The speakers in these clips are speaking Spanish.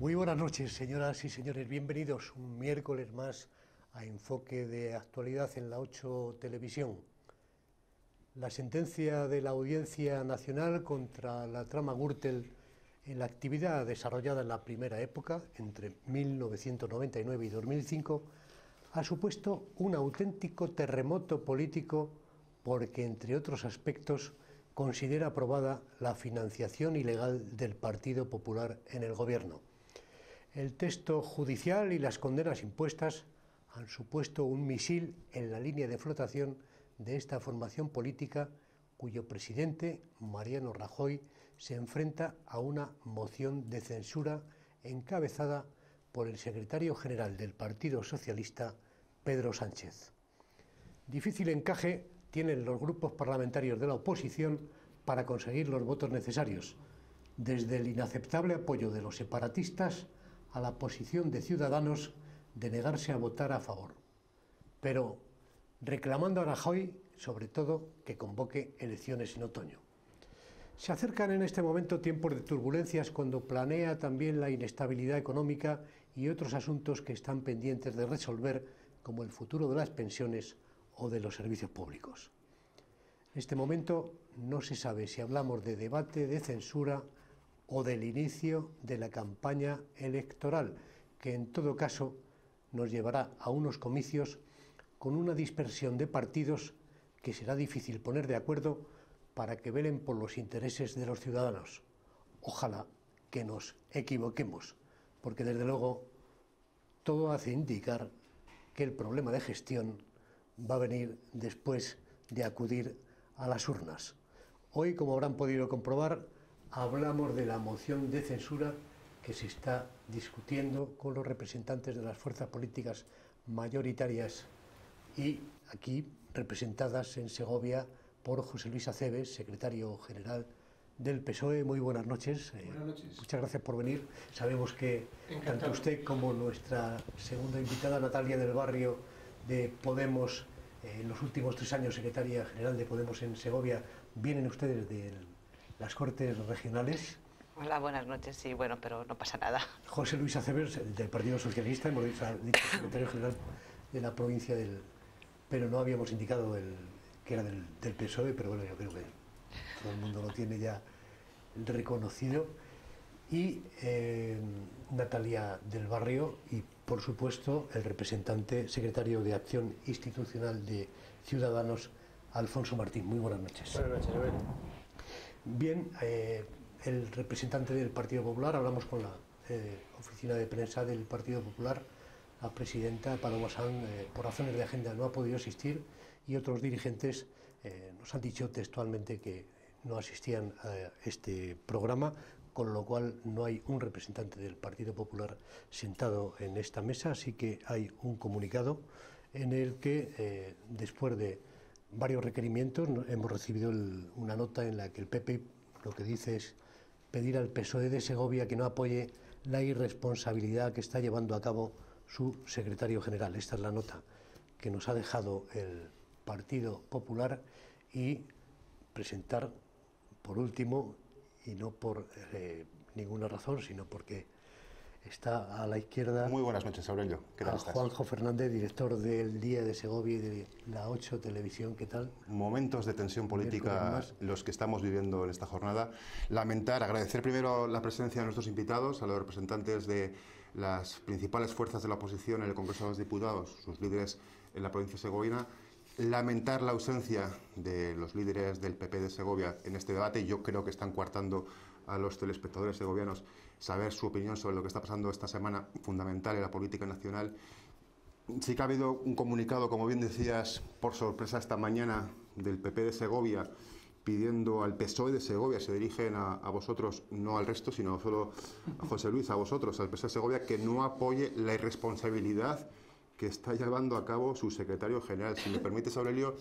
Muy buenas noches, señoras y señores. Bienvenidos un miércoles más a Enfoque de Actualidad en la 8 Televisión. La sentencia de la Audiencia Nacional contra la trama Gürtel en la actividad desarrollada en la primera época, entre 1999 y 2005, ha supuesto un auténtico terremoto político porque, entre otros aspectos, considera aprobada la financiación ilegal del Partido Popular en el Gobierno. El texto judicial y las condenas impuestas han supuesto un misil en la línea de flotación de esta formación política, cuyo presidente, Mariano Rajoy, se enfrenta a una moción de censura encabezada por el secretario general del Partido Socialista, Pedro Sánchez. Difícil encaje tienen los grupos parlamentarios de la oposición para conseguir los votos necesarios, desde el inaceptable apoyo de los separatistas a la posición de Ciudadanos de negarse a votar a favor, pero reclamando a Rajoy, sobre todo, que convoque elecciones en otoño. Se acercan en este momento tiempos de turbulencias cuando planea también la inestabilidad económica y otros asuntos que están pendientes de resolver, como el futuro de las pensiones o de los servicios públicos. En este momento no se sabe si hablamos de debate, de censura o del inicio de la campaña electoral, que en todo caso nos llevará a unos comicios con una dispersión de partidos que será difícil poner de acuerdo para que velen por los intereses de los ciudadanos. Ojalá que nos equivoquemos, porque desde luego todo hace indicar que el problema de gestión va a venir después de acudir a las urnas. Hoy, como habrán podido comprobar, hablamos de la moción de censura que se está discutiendo con los representantes de las fuerzas políticas mayoritarias y aquí representadas en Segovia por José Luis Acebes, secretario general del PSOE. Muy buenas noches. Buenas noches. Muchas gracias por venir. Sabemos que Encantado. tanto usted como nuestra segunda invitada, Natalia del Barrio, de Podemos, en los últimos 3 años secretaria general de Podemos en Segovia, vienen ustedes de las Cortes Regionales. Hola, buenas noches. Sí, bueno, pero no pasa nada. José Luis Acebes, del Partido Socialista, hemos dicho secretario general de la provincia del... Pero no habíamos indicado que era del PSOE, pero bueno, yo creo que todo el mundo lo tiene ya reconocido. Y Natalia del Barrio y, por supuesto, el representante secretario de Acción Institucional de Ciudadanos, Alfonso Martín. Muy buenas noches. Buenas noches, Joel. Bien, el representante del Partido Popular, hablamos con la oficina de prensa del Partido Popular, la presidenta Paloma Sanz, por razones de agenda no ha podido asistir, y otros dirigentes nos han dicho textualmente que no asistían a este programa, con lo cual no hay un representante del Partido Popular sentado en esta mesa, así que hay un comunicado en el que, después de varios requerimientos, hemos recibido una nota en la que el PP lo que dice es pedir al PSOE de Segovia que no apoye la irresponsabilidad que está llevando a cabo su secretario general. Esta es la nota que nos ha dejado el Partido Popular, y presentar, por último, y no por ninguna razón, sino porque está a la izquierda. Muy buenas noches, Aurelio. ¿Qué tal estás? Juanjo Fernández, director del Día de Segovia y de la 8 Televisión. ¿Qué tal? Momentos de tensión política los que estamos viviendo en esta jornada. Lamentar, agradecer primero la presencia de nuestros invitados, a los representantes de las principales fuerzas de la oposición en el Congreso de los Diputados, sus líderes en la provincia segoviana. Lamentar la ausencia de los líderes del PP de Segovia en este debate. Yo creo que están coartando a los telespectadores segovianos saber su opinión sobre lo que está pasando esta semana fundamental en la política nacional. Sí que ha habido un comunicado, como bien decías, por sorpresa esta mañana, del PP de Segovia, pidiendo al PSOE de Segovia, se dirigen a vosotros, no al resto, sino solo a José Luis, a vosotros, al PSOE de Segovia, que no apoye la irresponsabilidad que está llevando a cabo su secretario general. Si me permites, Aurelio,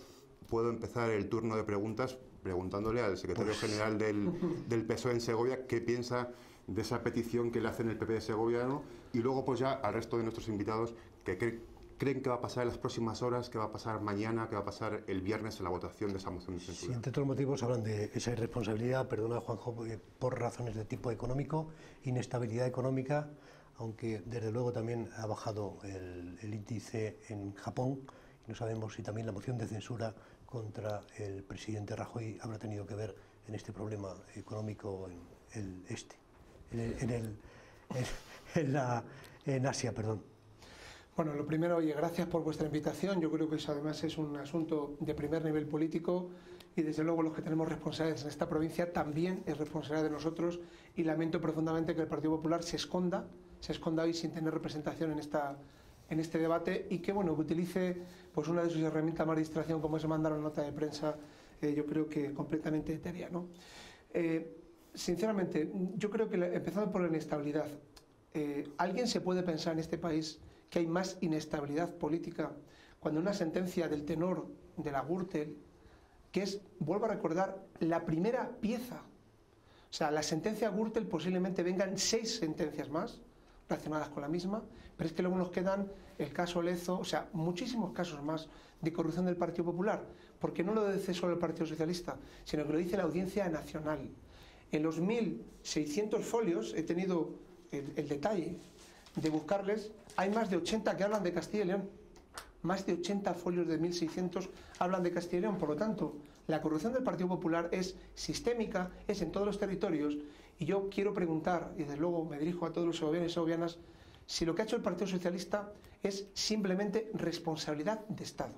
puedo empezar el turno de preguntas preguntándole al secretario general del PSOE en Segovia qué piensa de esa petición que le hacen el PP de Segoviano, y luego pues ya al resto de nuestros invitados que creen que va a pasar en las próximas horas, que va a pasar mañana, que va a pasar el viernes en la votación de esa moción de censura. Sí, entre otros motivos hablan de esa irresponsabilidad, perdona Juanjo, por razones de tipo económico, inestabilidad económica, aunque desde luego también ha bajado el índice en Japón. Y no sabemos si también la moción de censura contra el presidente Rajoy habrá tenido que ver en este problema económico en Asia, perdón. Bueno, lo primero, oye, gracias por vuestra invitación. Yo creo que eso además es un asunto de primer nivel político y desde luego los que tenemos responsabilidades en esta provincia también es responsabilidad de nosotros, y lamento profundamente que el Partido Popular se esconda hoy sin tener representación en este debate, y que, bueno, que utilice pues una de sus herramientas más de distracción, como es mandar una nota de prensa, yo creo que completamente etérea, ¿no? Sinceramente, yo creo que, empezando por la inestabilidad, ¿alguien se puede pensar en este país que hay más inestabilidad política cuando una sentencia del tenor de la Gürtel, que es, vuelvo a recordar, la primera pieza, o sea, la sentencia Gürtel posiblemente vengan 6 sentencias más relacionadas con la misma, pero es que luego nos quedan el caso Lezo, o sea, muchísimos casos más de corrupción del Partido Popular, porque no lo dice solo el Partido Socialista, sino que lo dice la Audiencia Nacional. En los 1.600 folios, he tenido el detalle de buscarles, hay más de 80 que hablan de Castilla y León. Más de 80 folios de 1.600 hablan de Castilla y León. Por lo tanto, la corrupción del Partido Popular es sistémica, es en todos los territorios. Y yo quiero preguntar, y desde luego me dirijo a todos los segovianos y segovianas, si lo que ha hecho el Partido Socialista es simplemente responsabilidad de Estado.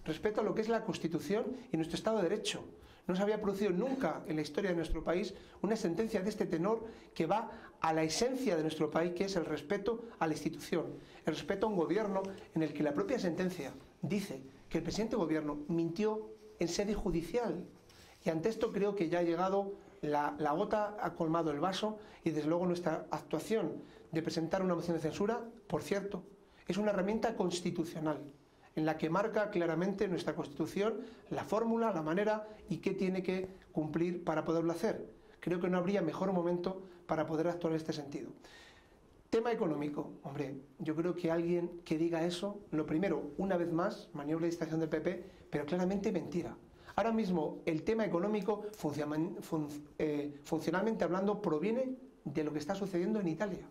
Respeto a lo que es la Constitución y nuestro Estado de Derecho. No se había producido nunca en la historia de nuestro país una sentencia de este tenor que va a la esencia de nuestro país, que es el respeto a la institución, el respeto a un gobierno en el que la propia sentencia dice que el presidente de gobierno mintió en sede judicial. Y ante esto creo que ya ha llegado, la gota ha colmado el vaso, y desde luego nuestra actuación de presentar una moción de censura, por cierto, es una herramienta constitucional en la que marca claramente nuestra Constitución la fórmula, la manera y qué tiene que cumplir para poderlo hacer. Creo que no habría mejor momento para poder actuar en este sentido. Tema económico. Hombre, yo creo que alguien que diga eso, lo primero, una vez más, maniobra de distracción del PP, pero claramente mentira. Ahora mismo el tema económico, funcionalmente hablando, proviene de lo que está sucediendo en Italia.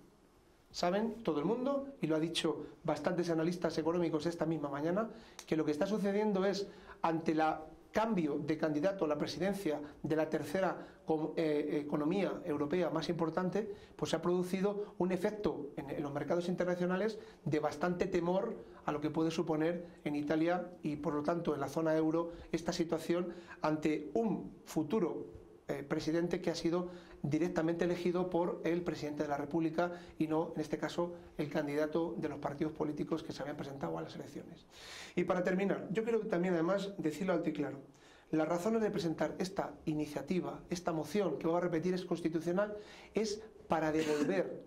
Saben todo el mundo, y lo ha dicho bastantes analistas económicos esta misma mañana, que lo que está sucediendo es, ante el cambio de candidato a la presidencia de la tercera economía europea más importante, pues se ha producido un efecto en los mercados internacionales de bastante temor a lo que puede suponer en Italia y por lo tanto en la zona euro esta situación ante un futuro presidente que ha sido directamente elegido por el presidente de la República y no, en este caso, el candidato de los partidos políticos que se habían presentado a las elecciones. Y para terminar, yo quiero también además decirlo alto y claro, las razones de presentar esta iniciativa, esta moción, que voy a repetir es constitucional, es para devolver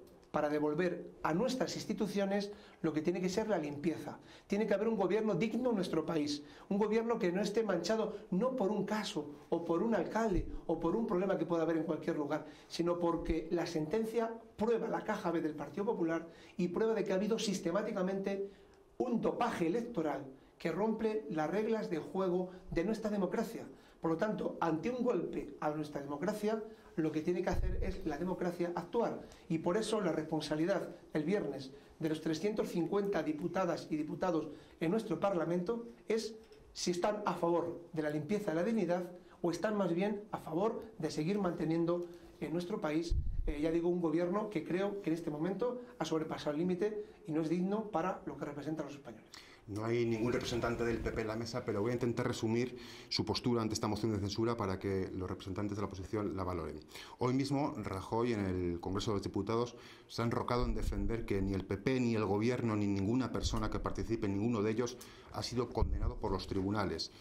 a nuestras instituciones lo que tiene que ser la limpieza. Tiene que haber un gobierno digno en nuestro país, un gobierno que no esté manchado no por un caso o por un alcalde o por un problema que pueda haber en cualquier lugar, sino porque la sentencia prueba la caja B del Partido Popular y prueba de que ha habido sistemáticamente un dopaje electoral que rompe las reglas de juego de nuestra democracia. Por lo tanto, ante un golpe a nuestra democracia, lo que tiene que hacer es la democracia actuar. Y por eso la responsabilidad el viernes de los 350 diputadas y diputados en nuestro Parlamento es si están a favor de la limpieza y la dignidad o están más bien a favor de seguir manteniendo en nuestro país, ya digo, un gobierno que creo que en este momento ha sobrepasado el límite y no es digno para lo que representan los españoles. No hay ningún representante del PP en la mesa, pero voy a intentar resumir su postura ante esta moción de censura para que los representantes de la oposición la valoren. Hoy mismo, Rajoy, en el Congreso de los Diputados, se ha enrocado en defender que ni el PP, ni el Gobierno, ni ninguna persona que participe en ninguno de ellos ha sido condenado por los tribunales,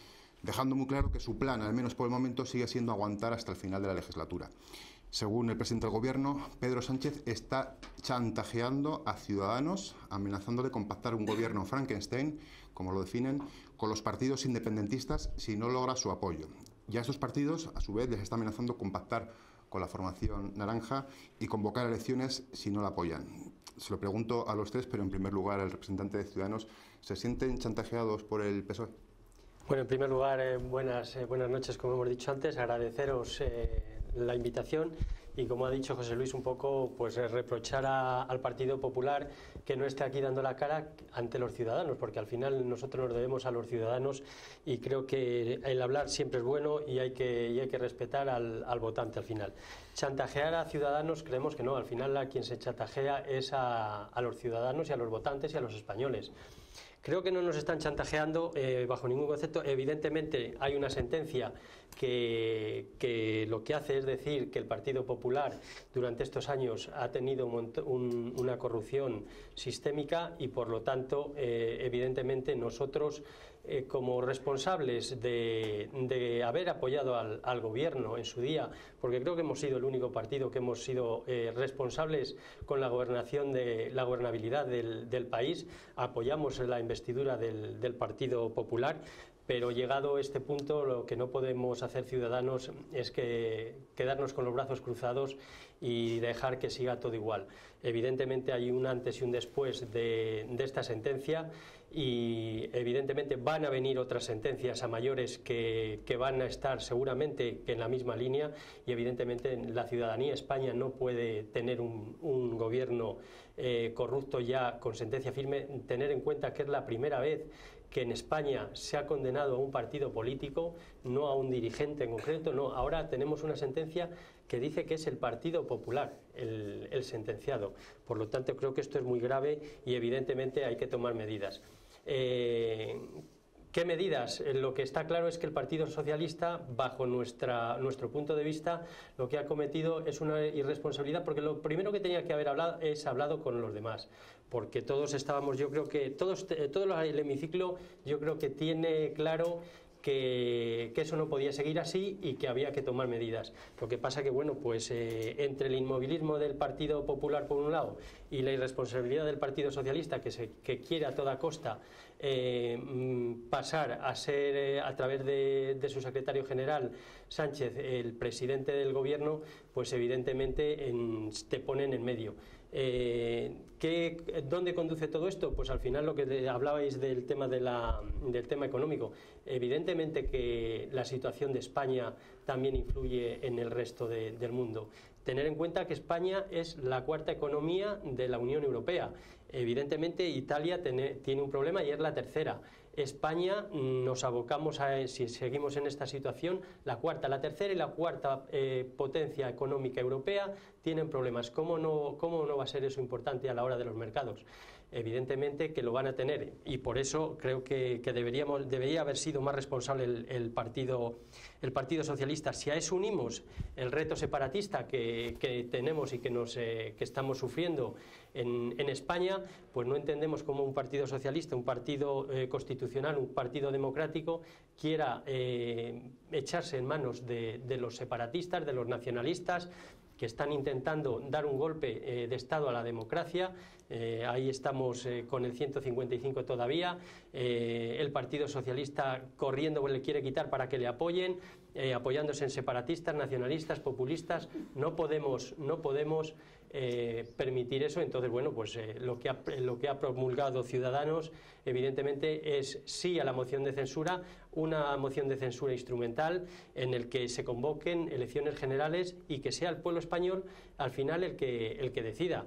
dejando muy claro que su plan, al menos por el momento, sigue siendo aguantar hasta el final de la legislatura. Según el presidente del Gobierno, Pedro Sánchez está chantajeando a Ciudadanos, amenazando de compactar un gobierno Frankenstein, como lo definen, con los partidos independentistas si no logra su apoyo. Y a estos partidos, a su vez, les está amenazando compactar con la formación naranja y convocar elecciones si no la apoyan. Se lo pregunto a los tres, pero en primer lugar al representante de Ciudadanos, ¿se sienten chantajeados por el PSOE? Bueno, en primer lugar, buenas noches, como hemos dicho antes, agradeceros la invitación y, como ha dicho José Luis, un poco pues reprochar al Partido Popular que no esté aquí dando la cara ante los ciudadanos, porque al final nosotros nos debemos a los ciudadanos y creo que el hablar siempre es bueno y hay que respetar al votante al final. Chantajear a ciudadanos, creemos que no, al final a quien se chantajea es a los ciudadanos y a los votantes y a los españoles. Creo que no nos están chantajeando bajo ningún concepto. Evidentemente hay una sentencia que lo que hace es decir que el Partido Popular durante estos años ha tenido una corrupción sistémica y, por lo tanto, evidentemente nosotros, como responsables de haber apoyado al gobierno en su día, porque creo que hemos sido el único partido que hemos sido responsables con la gobernabilidad del país, apoyamos la investidura del Partido Popular. Pero llegado este punto, lo que no podemos hacer, ciudadanos, es que quedarnos con los brazos cruzados y dejar que siga todo igual. Evidentemente hay un antes y un después de esta sentencia y evidentemente van a venir otras sentencias a mayores que van a estar seguramente en la misma línea, y evidentemente la ciudadanía, España, no puede tener un gobierno corrupto ya con sentencia firme. Tener en cuenta que es la primera vez que en España se ha condenado a un partido político, no a un dirigente en concreto, no. Ahora tenemos una sentencia que dice que es el Partido Popular el sentenciado. Por lo tanto, creo que esto es muy grave y evidentemente hay que tomar medidas. ¿Qué medidas? Lo que está claro es que el Partido Socialista, bajo nuestro punto de vista, lo que ha cometido es una irresponsabilidad, porque lo primero que tenía que haber hablado con los demás, porque todos estábamos, yo creo que todo el hemiciclo, yo creo que tiene claro que eso no podía seguir así y que había que tomar medidas. Lo que pasa que, bueno, pues entre el inmovilismo del Partido Popular por un lado y la irresponsabilidad del Partido Socialista, que quiere a toda costa pasar a ser, a través de su secretario general Sánchez, el presidente del gobierno, pues evidentemente te ponen en medio. ¿Dónde conduce todo esto? Pues al final lo que hablabais del tema del tema económico. Evidentemente que la situación de España también influye en el resto del mundo. Tener en cuenta que España es la cuarta economía de la Unión Europea. Evidentemente Italia tiene un problema y es la tercera. España nos abocamos si seguimos en esta situación, la tercera y la cuarta potencia económica europea tienen problemas. ¿Cómo no va a ser eso importante a la hora de los mercados? Evidentemente que lo van a tener, y por eso creo que debería haber sido más responsable el Partido Socialista. Si a eso unimos el reto separatista que tenemos y que estamos sufriendo en España, pues no entendemos cómo un partido socialista, un partido constitucional, un partido democrático quiera echarse en manos de los separatistas, de los nacionalistas, que están intentando dar un golpe de Estado a la democracia. Ahí estamos con el 155 todavía, el Partido Socialista corriendo le quiere quitar para que le apoyen, apoyándose en separatistas, nacionalistas, populistas. No podemos permitir eso. Entonces, bueno, pues lo que ha promulgado Ciudadanos evidentemente es sí a la moción de censura, una moción de censura instrumental en el que se convoquen elecciones generales y que sea el pueblo español al final el que decida.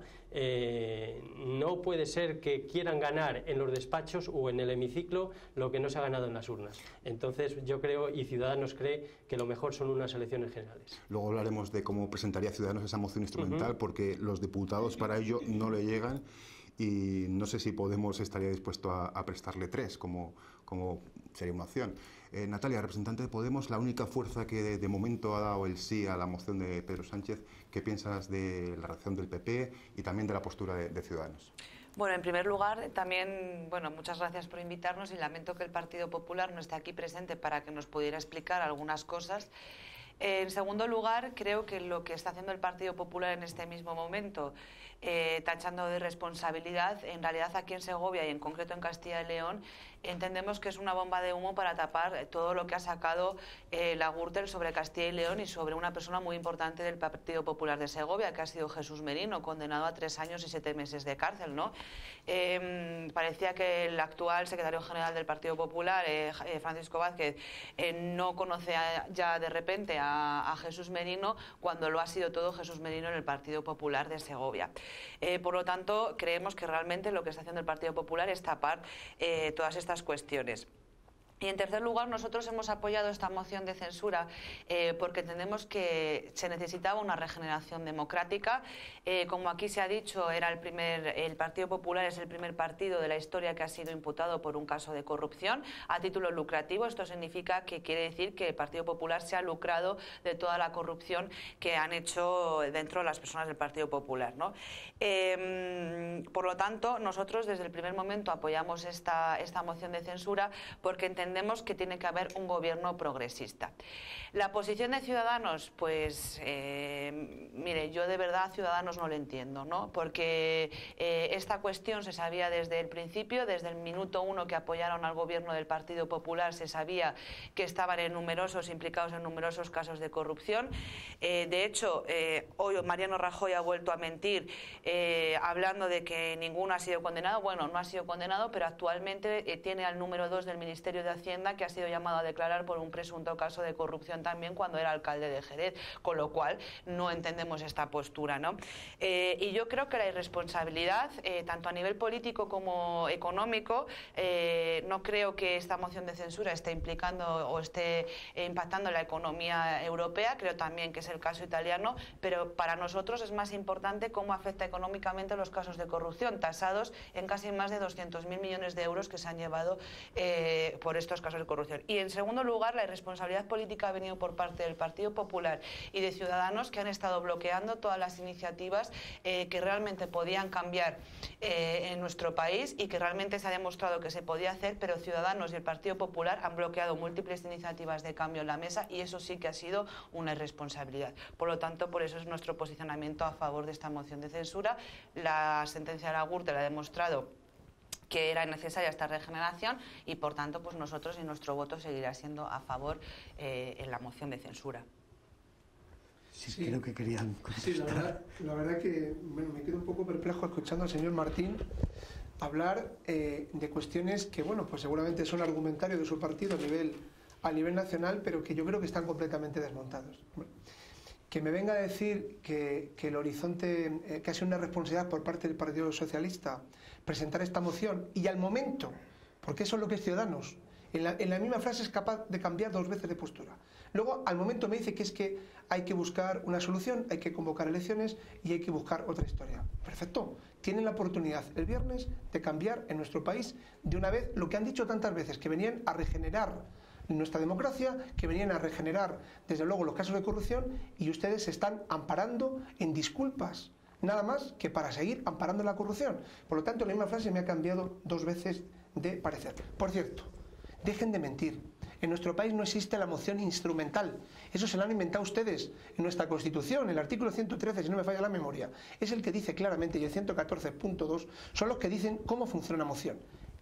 No puede ser que quieran ganar en los despachos o en el hemiciclo lo que no se ha ganado en las urnas. Entonces yo creo, y Ciudadanos cree, que lo mejor son unas elecciones generales. Luego hablaremos de cómo presentaría Ciudadanos esa moción instrumental, porque los diputados para ello no le llegan, y no sé si Podemos estaría dispuesto a prestarle 3, como sería una opción. Natalia, representante de Podemos, la única fuerza que de momento ha dado el sí a la moción de Pedro Sánchez, ¿qué piensas de la reacción del PP y también de la postura de Ciudadanos? Bueno, en primer lugar, también, muchas gracias por invitarnos, y lamento que el Partido Popular no esté aquí presente para que nos pudiera explicar algunas cosas. En segundo lugar, creo que lo que está haciendo el Partido Popular en este mismo momento tachando de irresponsabilidad. En realidad aquí en Segovia y en concreto en Castilla y León entendemos que es una bomba de humo para tapar todo lo que ha sacado la Gürtel sobre Castilla y León y sobre una persona muy importante del Partido Popular de Segovia, que ha sido Jesús Merino, condenado a 3 años y 7 meses de cárcel, ¿no? Parecía que el actual secretario general del Partido Popular, Francisco Vázquez, no conoce ya de repente a Jesús Merino, cuando lo ha sido todo Jesús Merino en el Partido Popular de Segovia. Por lo tanto, creemos que realmente lo que está haciendo el Partido Popular es tapar todas estas cuestiones. Y en tercer lugar, nosotros hemos apoyado esta moción de censura porque entendemos que se necesitaba una regeneración democrática. Como aquí se ha dicho, el Partido Popular es el primer partido de la historia que ha sido imputado por un caso de corrupción a título lucrativo. Esto significa que quiere decir que el Partido Popular se ha lucrado de toda la corrupción que han hecho dentro de las personas del Partido Popular, ¿no? Por lo tanto, nosotros desde el primer momento apoyamos esta moción de censura porque entendemos que tiene que haber un gobierno progresista. La posición de Ciudadanos, pues, mire, yo de verdad a Ciudadanos no lo entiendo, ¿no? Porque esta cuestión se sabía desde el principio, desde el minuto 1 que apoyaron al gobierno del Partido Popular, se sabía que estaban implicados en numerosos casos de corrupción. De hecho, hoy Mariano Rajoy ha vuelto a mentir hablando de que ninguno ha sido condenado. Bueno, no ha sido condenado, pero actualmente tiene al número 2 del Ministerio de Hacienda, que ha sido llamado a declarar por un presunto caso de corrupción también cuando era alcalde de Jerez, con lo cual no entendemos esta postura, ¿no? Y yo creo que la irresponsabilidad, tanto a nivel político como económico, no creo que esta moción de censura esté implicando o esté impactando en la economía europea, creo también que es el caso italiano, pero para nosotros es más importante cómo afecta económicamente los casos de corrupción, tasados en casi más de 200.000 millones de euros que se han llevado por estos casos de corrupción. Y en segundo lugar, la irresponsabilidad política ha venido por parte del Partido Popular y de Ciudadanos, que han estado bloqueando todas las iniciativas que realmente podían cambiar en nuestro país y que realmente se ha demostrado que se podía hacer, pero Ciudadanos y el Partido Popular han bloqueado múltiples iniciativas de cambio en la mesa y eso sí que ha sido una irresponsabilidad. Por lo tanto, por eso es nuestro posicionamiento a favor de esta moción de censura. La sentencia de la Gürtel ha demostrado que era necesaria esta regeneración y por tanto pues nosotros y nuestro voto seguirá siendo a favor en la moción de censura. Sí, creo que querían contestar. Sí, la verdad que bueno, me quedo un poco perplejo escuchando al señor Martín hablar de cuestiones que bueno, pues seguramente son argumentarios de su partido a nivel nacional, pero que yo creo que están completamente desmontados. Bueno, que me venga a decir que el horizonte, que ha sido una responsabilidad por parte del Partido Socialista presentar esta moción y al momento, porque eso es lo que es Ciudadanos, en la misma frase es capaz de cambiar 2 veces de postura. Luego, al momento me dice que es que hay que buscar una solución, hay que convocar elecciones y hay que buscar otra historia. Perfecto. Tienen la oportunidad el viernes de cambiar en nuestro país de una vez lo que han dicho tantas veces, que venían a regenerar nuestra democracia, que venían a regenerar desde luego los casos de corrupción y ustedes se están amparando en disculpas, nada más que para seguir amparando la corrupción. Por lo tanto, la misma frase me ha cambiado 2 veces de parecer. Por cierto, dejen de mentir. En nuestro país no existe la moción instrumental. Eso se lo han inventado ustedes. En nuestra Constitución, el artículo 113, si no me falla la memoria, es el que dice claramente, y el 114.2 son los que dicen cómo funciona una moción.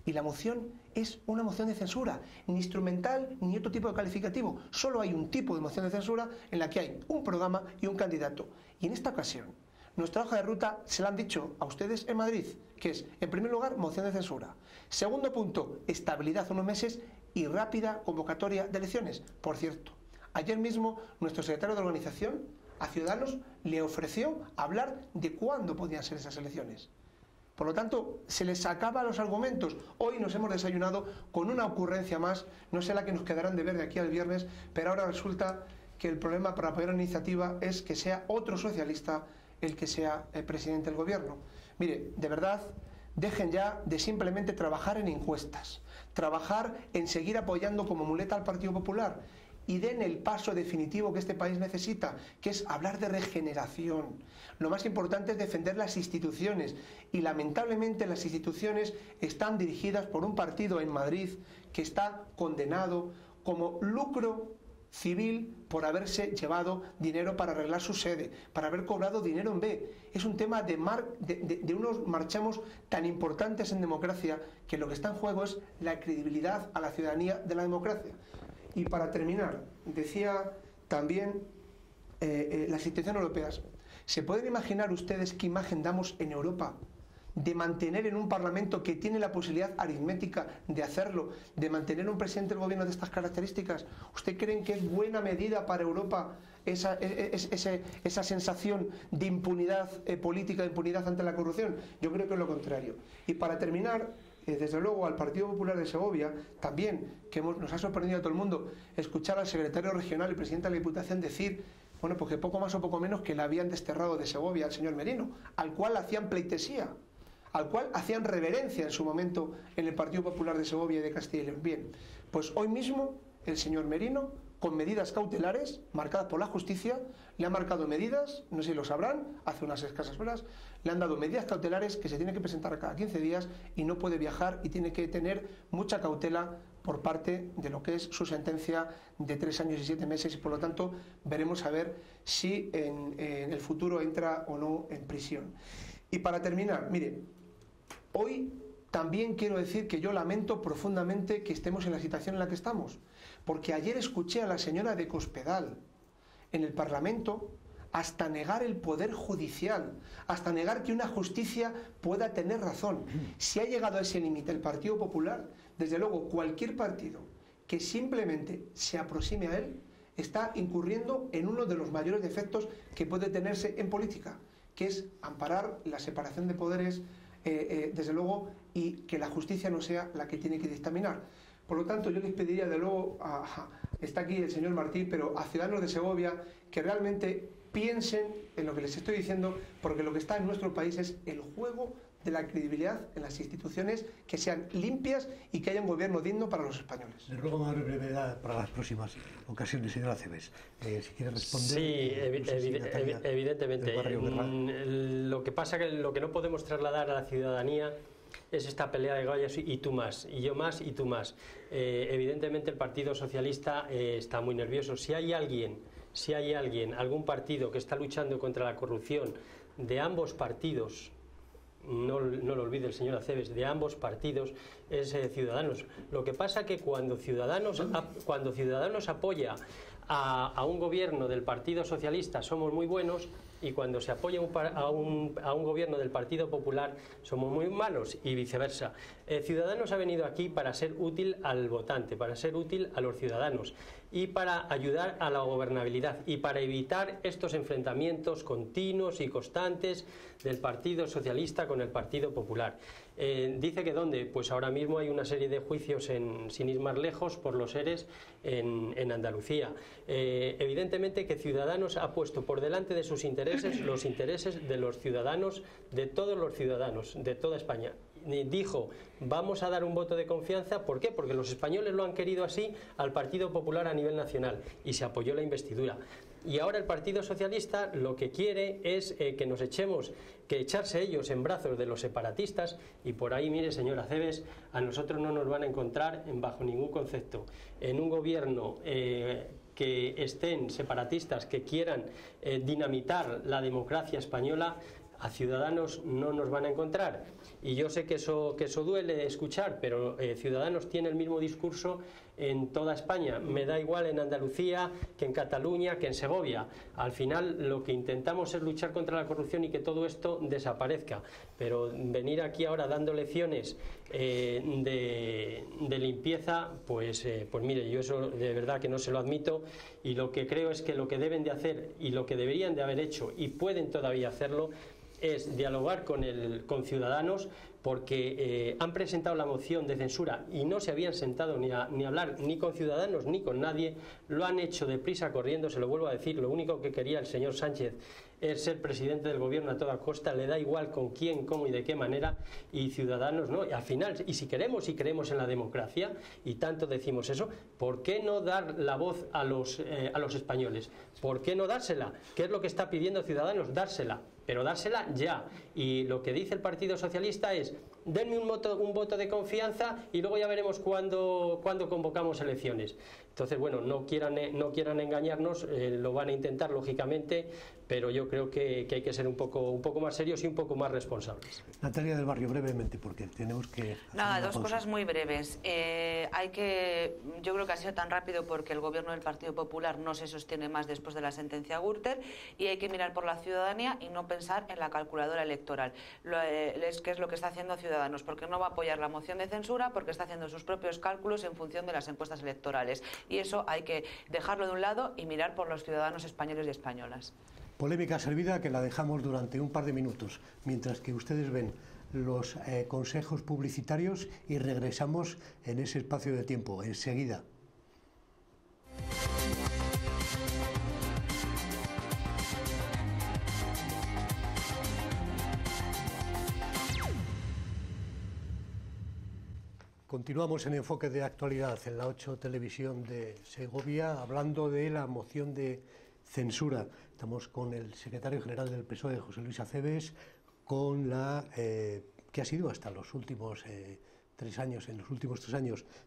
Y la moción es una moción de censura, ni instrumental ni otro tipo de calificativo. Solo hay un tipo de moción de censura en la que hay un programa y un candidato. Y en esta ocasión, nuestra hoja de ruta se la han dicho a ustedes en Madrid, que es, en primer lugar, moción de censura. Segundo punto, estabilidad unos meses y rápida convocatoria de elecciones. Por cierto, ayer mismo nuestro secretario de organización a Ciudadanos le ofreció hablar de cuándo podían ser esas elecciones. Por lo tanto, se les acaban los argumentos. Hoy nos hemos desayunado con una ocurrencia más, no sé la que nos quedarán de ver de aquí al viernes, pero ahora resulta que el problema para apoyar la iniciativa es que sea otro socialista el que sea el presidente del gobierno. Mire, de verdad, dejen ya de simplemente trabajar en encuestas, trabajar en seguir apoyando como muleta al Partido Popular y den el paso definitivo que este país necesita, que es hablar de regeneración. Lo más importante es defender las instituciones y lamentablemente las instituciones están dirigidas por un partido en Madrid que está condenado como lucro civil por haberse llevado dinero para arreglar su sede, para haber cobrado dinero en B. Es un tema de unos marchamos tan importantes en democracia que lo que está en juego es la credibilidad a la ciudadanía de la democracia. Y para terminar, decía también las instituciones europeas. ¿Se pueden imaginar ustedes qué imagen damos en Europa de mantener en un Parlamento que tiene la posibilidad aritmética de hacerlo, de mantener un presidente del gobierno de estas características? ¿Usted creen que es buena medida para Europa esa sensación de impunidad política, de impunidad ante la corrupción? Yo creo que es lo contrario. Y para terminar, desde luego al Partido Popular de Segovia, también, que nos ha sorprendido a todo el mundo, escuchar al secretario regional y presidente de la Diputación decir, bueno, pues que poco más o poco menos que le habían desterrado de Segovia al señor Merino, al cual hacían pleitesía, al cual hacían reverencia en su momento en el Partido Popular de Segovia y de Castilla y León. Bien, pues hoy mismo el señor Merino, con medidas cautelares marcadas por la justicia, le ha marcado medidas, no sé si lo sabrán, hace unas escasas horas, le han dado medidas cautelares que se tiene que presentar cada 15 días y no puede viajar y tiene que tener mucha cautela por parte de lo que es su sentencia de 3 años y 7 meses y por lo tanto veremos a ver si en el futuro entra o no en prisión. Y para terminar, mire, hoy también quiero decir que yo lamento profundamente que estemos en la situación en la que estamos, porque ayer escuché a la señora de Cospedal en el Parlamento hasta negar el poder judicial, hasta negar que una justicia pueda tener razón. Si ha llegado a ese límite el Partido Popular, desde luego cualquier partido que simplemente se aproxime a él está incurriendo en uno de los mayores defectos que puede tenerse en política, que es amparar la separación de poderes, desde luego, y que la justicia no sea la que tiene que dictaminar. Por lo tanto, yo les pediría, de luego, está aquí el señor Martí, pero a ciudadanos de Segovia, que realmente piensen en lo que les estoy diciendo, porque lo que está en nuestro país es el juego de la credibilidad en las instituciones, que sean limpias y que haya un gobierno digno para los españoles. Le ruego más brevedad para las próximas ocasiones, señora Aceves. Si quiere responder. Sí, evidentemente. Lo que pasa que lo que no podemos trasladar a la ciudadanía es esta pelea de gallos y tú más, y yo más y tú más. Evidentemente el Partido Socialista está muy nervioso. Si hay alguien, algún partido que está luchando contra la corrupción de ambos partidos, no lo olvide el señor Aceves, de ambos partidos, es Ciudadanos. Lo que pasa que cuando Ciudadanos apoya a un gobierno del Partido Socialista somos muy buenos, y cuando se apoya a un gobierno del Partido Popular somos muy malos, y viceversa. Ciudadanos ha venido aquí para ser útil al votante, para ser útil a los ciudadanos y para ayudar a la gobernabilidad y para evitar estos enfrentamientos continuos y constantes del Partido Socialista con el Partido Popular. Dice que ¿dónde? Pues ahora mismo hay una serie de juicios, sin ir más lejos, por los ERES en Andalucía. Evidentemente que Ciudadanos ha puesto por delante de sus intereses los intereses de los ciudadanos, de todos los ciudadanos, de toda España. Dijo, vamos a dar un voto de confianza. ¿Por qué? Porque los españoles lo han querido así al Partido Popular a nivel nacional y se apoyó la investidura. Y ahora el Partido Socialista lo que quiere es que nos echarse ellos en brazos de los separatistas, y por ahí, mire, señor Aceves, a nosotros no nos van a encontrar bajo ningún concepto en un gobierno que estén separatistas, que quieran dinamitar la democracia española. A Ciudadanos no nos van a encontrar, y yo sé que eso duele escuchar, pero Ciudadanos tiene el mismo discurso en toda España. Me da igual en Andalucía que en Cataluña, que en Segovia. Al final lo que intentamos es luchar contra la corrupción y que todo esto desaparezca, pero venir aquí ahora dando lecciones de limpieza, pues mire, yo eso de verdad que no se lo admito, y lo que creo es que lo que deben de hacer y lo que deberían de haber hecho y pueden todavía hacerlo es dialogar con Ciudadanos, porque han presentado la moción de censura y no se habían sentado ni a hablar ni con Ciudadanos ni con nadie. Lo han hecho deprisa, corriendo, se lo vuelvo a decir. Lo único que quería el señor Sánchez es ser presidente del gobierno a toda costa, le da igual con quién, cómo y de qué manera, y Ciudadanos no. Y al final, y si queremos en la democracia, y tanto decimos eso, ¿por qué no dar la voz a los españoles? ¿Por qué no dársela? ¿Qué es lo que está pidiendo Ciudadanos? Dársela, pero dársela ya. Y lo que dice el Partido Socialista es denme un voto de confianza y luego ya veremos cuándo convocamos elecciones. Entonces, bueno, no quieran engañarnos, lo van a intentar lógicamente, pero yo creo que hay que ser un poco más serios y un poco más responsables. Natalia del Barrio, brevemente, porque tenemos que... Nada, dos cosas muy breves. Yo creo que ha sido tan rápido porque el gobierno del Partido Popular no se sostiene más después de la sentencia Gürtel, y hay que mirar por la ciudadanía y no pensar en la calculadora electoral, que es lo que está haciendo Ciudadanos, porque no va a apoyar la moción de censura, porque está haciendo sus propios cálculos en función de las encuestas electorales. Y eso hay que dejarlo de un lado y mirar por los ciudadanos españoles y españolas. Polémica servida, que la dejamos durante un par de minutos, mientras que ustedes ven los consejos publicitarios, y regresamos en ese espacio de tiempo, enseguida. Continuamos en Enfoque de Actualidad en la 8 Televisión de Segovia, hablando de la moción de censura. Estamos con el secretario general del PSOE, José Luis Acebes, con la que ha sido hasta los últimos 3 años,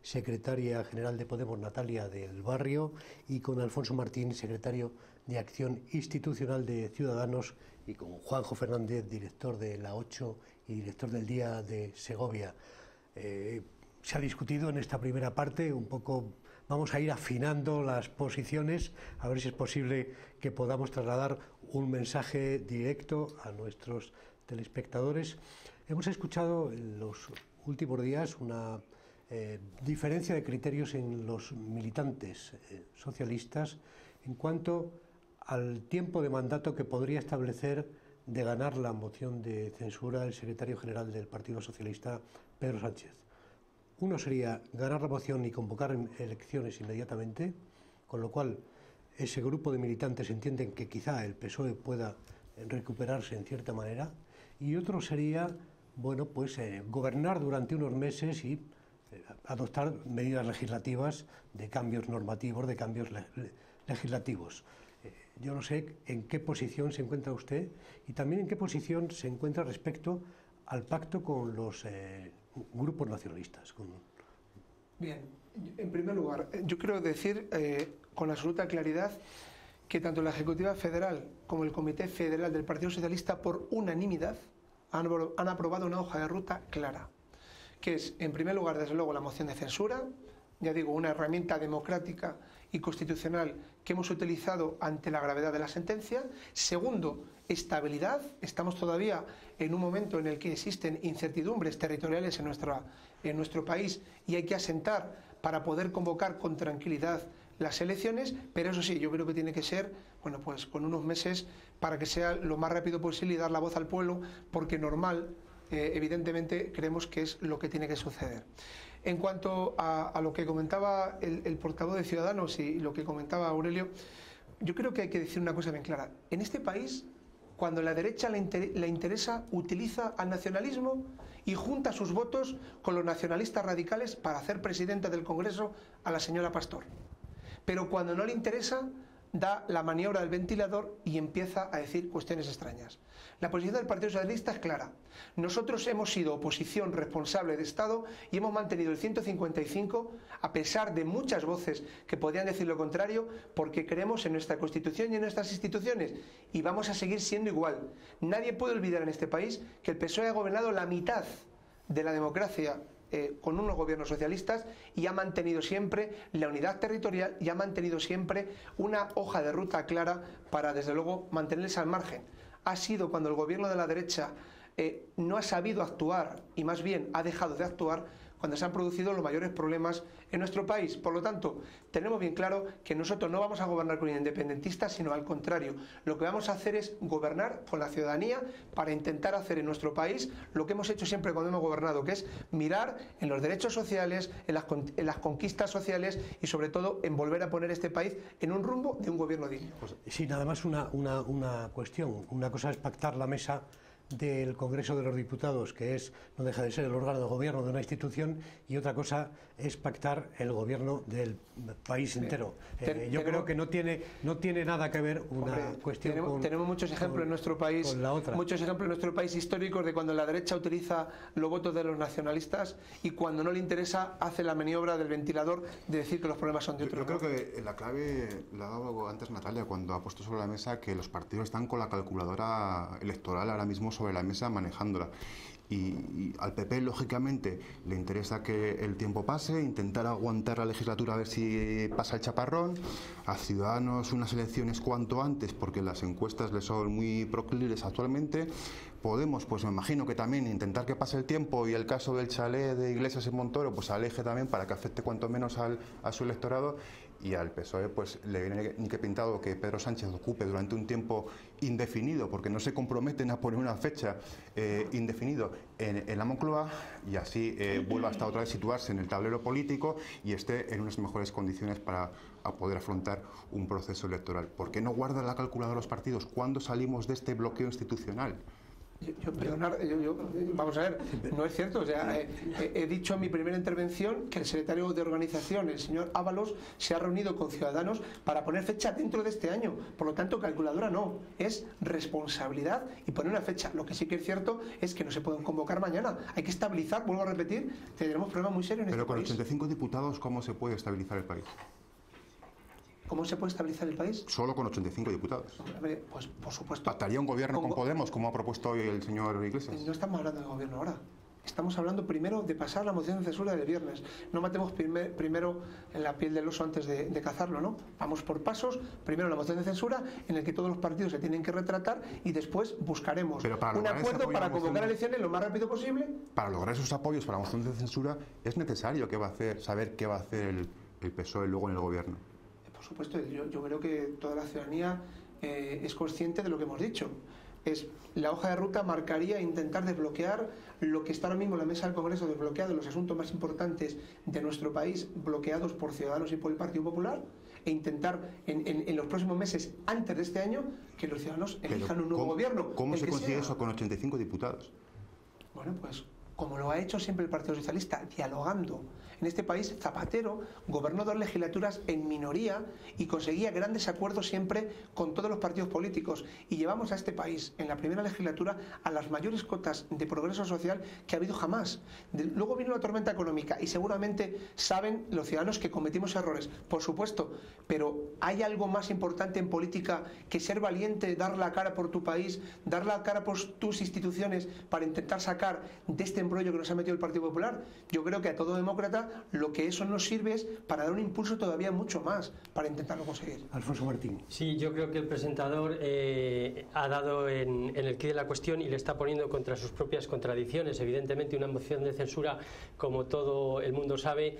secretaria general de Podemos, Natalia del Barrio, y con Alfonso Martín, secretario de Acción Institucional de Ciudadanos, y con Juanjo Fernández, director de la 8 y director del Día de Segovia. Se ha discutido en esta primera parte un poco, vamos a ir afinando las posiciones, a ver si es posible que podamos trasladar un mensaje directo a nuestros telespectadores. Hemos escuchado en los últimos días una diferencia de criterios en los militantes socialistas en cuanto al tiempo de mandato que podría establecer de ganar la moción de censura el secretario general del Partido Socialista, Pedro Sánchez. Uno sería ganar la moción y convocar elecciones inmediatamente, con lo cual ese grupo de militantes entienden que quizá el PSOE pueda recuperarse en cierta manera, y otro sería, bueno, pues gobernar durante unos meses y adoptar medidas legislativas de cambios normativos, de cambios legislativos. Yo no sé en qué posición se encuentra usted y también en qué posición se encuentra respecto al pacto con los grupos nacionalistas. Bien, en primer lugar, yo quiero decir con absoluta claridad que tanto la Ejecutiva Federal como el Comité Federal del Partido Socialista, por unanimidad, han aprobado una hoja de ruta clara, que es, en primer lugar, desde luego, la moción de censura, ya digo, una herramienta democrática y constitucional que hemos utilizado ante la gravedad de la sentencia. Segundo, estabilidad. Estamos todavía en un momento en el que existen incertidumbres territoriales en nuestro país y hay que asentar para poder convocar con tranquilidad las elecciones, pero eso sí, yo creo que tiene que ser, bueno, pues con unos meses para que sea lo más rápido posible y dar la voz al pueblo, porque evidentemente creemos que es lo que tiene que suceder. En cuanto a lo que comentaba el portavoz de Ciudadanos y lo que comentaba Aurelio, yo creo que hay que decir una cosa bien clara. En este país, cuando la derecha le interesa, utiliza al nacionalismo y junta sus votos con los nacionalistas radicales para hacer presidenta del Congreso a la señora Pastor. Pero cuando no le interesa, da la maniobra del ventilador y empieza a decir cuestiones extrañas. La posición del Partido Socialista es clara. Nosotros hemos sido oposición responsable de Estado y hemos mantenido el 155 a pesar de muchas voces que podían decir lo contrario, porque creemos en nuestra Constitución y en nuestras instituciones y vamos a seguir siendo igual. Nadie puede olvidar en este país que el PSOE ha gobernado la mitad de la democracia con unos gobiernos socialistas y ha mantenido siempre la unidad territorial y ha mantenido siempre una hoja de ruta clara para, desde luego, mantenerles al margen. Ha sido cuando el gobierno de la derecha no ha sabido actuar y más bien ha dejado de actuar cuando se han producido los mayores problemas en nuestro país. Por lo tanto, tenemos bien claro que nosotros no vamos a gobernar con independentistas, sino al contrario. Lo que vamos a hacer es gobernar con la ciudadanía para intentar hacer en nuestro país lo que hemos hecho siempre cuando hemos gobernado, que es mirar en los derechos sociales, en las conquistas sociales y sobre todo en volver a poner este país en un rumbo de un gobierno digno. Sí, nada más una cuestión. Una cosa es pactar la mesa del Congreso de los Diputados, que no deja de ser el órgano de gobierno de una institución, y otra cosa es pactar el gobierno del país entero. Yo creo que no tiene nada que ver una cuestión tenemos muchos ejemplos en nuestro país, con la otra. Muchos ejemplos en nuestro país históricos de cuando la derecha utiliza los votos de los nacionalistas y cuando no le interesa hace la maniobra del ventilador de decir que los problemas son de otro. Yo creo que la clave la ha dado antes Natalia cuando ha puesto sobre la mesa que los partidos están con la calculadora electoral ahora mismo sobre la mesa manejándola. Y al PP, lógicamente, le interesa que el tiempo pase, intentar aguantar la legislatura a ver si pasa el chaparrón. A Ciudadanos unas elecciones cuanto antes, porque las encuestas le son muy proclives actualmente. Podemos, pues me imagino que también intentar que pase el tiempo y el caso del chalet de Iglesias en Montoro pues aleje también para que afecte cuanto menos a su electorado. Y al PSOE pues le viene ni que pintado que Pedro Sánchez ocupe durante un tiempo indefinido, porque no se comprometen a poner una fecha indefinido en la Moncloa, y así vuelva hasta otra vez situarse en el tablero político y esté en unas mejores condiciones para poder afrontar un proceso electoral. ¿Por qué no guardan la calculadora los partidos? ¿Cuándo salimos de este bloqueo institucional? Vamos a ver, no es cierto. O sea, he dicho en mi primera intervención que el secretario de organización, el señor Ábalos, se ha reunido con Ciudadanos para poner fecha dentro de este año. Por lo tanto, calculadora no, es responsabilidad y poner una fecha. Lo que sí que es cierto es que no se pueden convocar mañana. Hay que estabilizar, vuelvo a repetir, tendremos problemas muy serios en este país. Pero con 85 diputados, ¿cómo se puede estabilizar el país? ¿Cómo se puede estabilizar el país? Solo con 85 diputados. Pues por supuesto. ¿Pactaría un gobierno con Podemos, como ha propuesto hoy el señor Iglesias? No estamos hablando de gobierno ahora. Estamos hablando primero de pasar la moción de censura del viernes. No matemos primero en la piel del oso antes de cazarlo, ¿no? Vamos por pasos. Primero la moción de censura, en el que todos los partidos se tienen que retratar, y después buscaremos un acuerdo para convocar elecciones lo más rápido posible. Para lograr esos apoyos para la moción de censura es necesario saber qué va a hacer el PSOE luego en el gobierno. Por supuesto, yo creo que toda la ciudadanía es consciente de lo que hemos dicho. La hoja de ruta marcaría intentar desbloquear lo que está ahora mismo en la mesa del Congreso, desbloqueado los asuntos más importantes de nuestro país, bloqueados por Ciudadanos y por el Partido Popular, e intentar en los próximos meses, antes de este año, que los ciudadanos elijan un nuevo gobierno. ¿Cómo se consigue eso con 85 diputados? Bueno, pues como lo ha hecho siempre el Partido Socialista, dialogando. En este país, Zapatero gobernó 2 legislaturas en minoría y conseguía grandes acuerdos siempre con todos los partidos políticos. Y llevamos a este país, en la primera legislatura, a las mayores cotas de progreso social que ha habido jamás. Luego vino la tormenta económica y seguramente saben los ciudadanos que cometimos errores, por supuesto, pero ¿hay algo más importante en política que ser valiente, dar la cara por tu país, dar la cara por tus instituciones para intentar sacar de este embrollo que nos ha metido el Partido Popular? Yo creo que a todo demócrata lo que eso nos sirve es para dar un impulso todavía mucho más para intentarlo conseguir. Alfonso Martín. Sí, yo creo que el presentador ha dado en el quid de la cuestión y le está poniendo contra sus propias contradicciones. Evidentemente, una moción de censura, como todo el mundo sabe,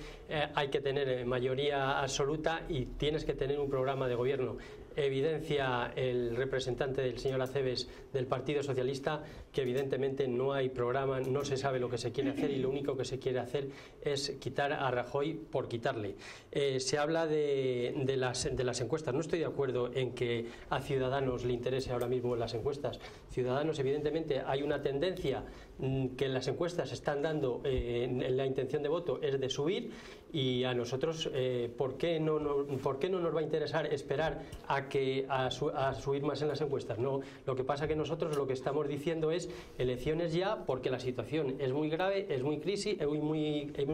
hay que tener mayoría absoluta y tienes que tener un programa de gobierno. Evidencia el representante del señor Acebes del Partido Socialista que evidentemente no hay programa, no se sabe lo que se quiere hacer y lo único que se quiere hacer es quitar a Rajoy por quitarle. Se habla de las encuestas. No estoy de acuerdo en que a Ciudadanos le interese ahora mismo las encuestas. Ciudadanos, evidentemente, hay una tendencia que las encuestas están dando, la intención de voto es de subir, y a nosotros, ¿por qué no nos va a interesar esperar a subir más en las encuestas? No, lo que pasa que nosotros lo que estamos diciendo es elecciones ya, porque la situación es muy grave, es muy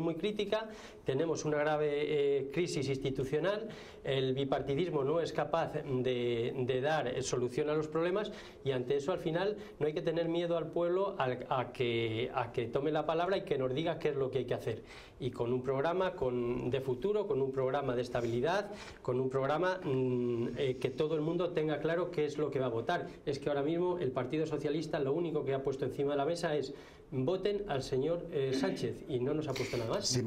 muy crítica, tenemos una grave crisis institucional, el bipartidismo no es capaz de dar solución a los problemas, y ante eso al final no hay que tener miedo al pueblo a que tome la palabra y que nos diga qué es lo que hay que hacer, y con un programa de futuro, con un programa de estabilidad, con un programa que todo el mundo tenga claro qué es lo que va a votar. Es que ahora mismo el Partido Socialista lo único que ha puesto encima de la mesa es voten al señor Sánchez, y no nos ha puesto nada más. Sí,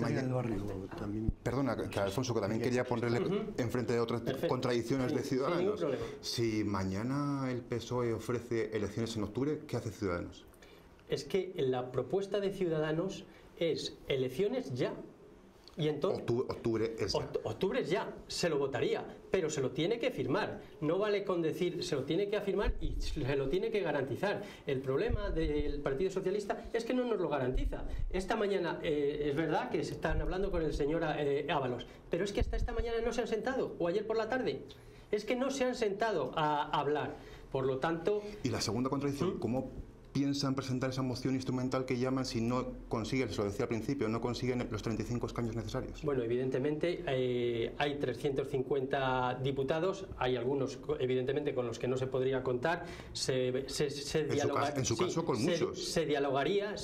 perdona, que Alfonso, que también quería ponerle enfrente de otras contradicciones de Ciudadanos. Si mañana el PSOE ofrece elecciones en octubre, ¿qué hace Ciudadanos? Es que la propuesta de Ciudadanos es elecciones ya. Y entonces, octubre ya, se lo votaría, pero se lo tiene que firmar. No vale con decir, se lo tiene que afirmar y se lo tiene que garantizar. El problema del Partido Socialista es que no nos lo garantiza. Esta mañana, es verdad que se están hablando con el señor Ábalos, pero es que hasta esta mañana no se han sentado, o ayer por la tarde. Es que no se han sentado a hablar. Por lo tanto... Y la segunda contradicción, ¿cómo piensan presentar esa moción instrumental que llaman si no consiguen, se lo decía al principio, no consiguen los 35 escaños necesarios? Bueno, evidentemente hay 350 diputados, hay algunos evidentemente con los que no se podría contar, en su caso con muchos. Se dialogaría,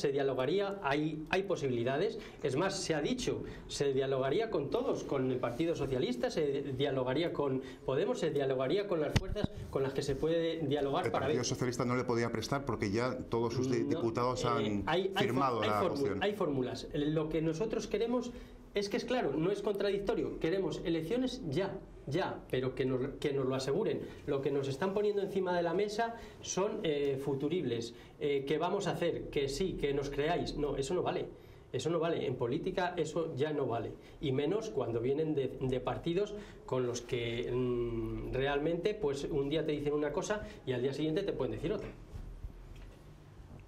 hay posibilidades, es más, se ha dicho, se dialogaría con todos, con el Partido Socialista, se dialogaría con Podemos, se dialogaría con las fuerzas con las que se puede dialogar. El Partido Socialista no le podía prestar porque ya todos sus diputados han firmado la moción. Hay fórmulas. Lo que nosotros queremos es claro, no es contradictorio. Queremos elecciones ya, pero que nos lo aseguren. Lo que nos están poniendo encima de la mesa son futuribles. ¿Qué vamos a hacer? Que sí, que nos creáis. No, eso no vale. Eso no vale. En política eso ya no vale. Y menos cuando vienen de partidos con los que realmente pues un día te dicen una cosa y al día siguiente te pueden decir otra.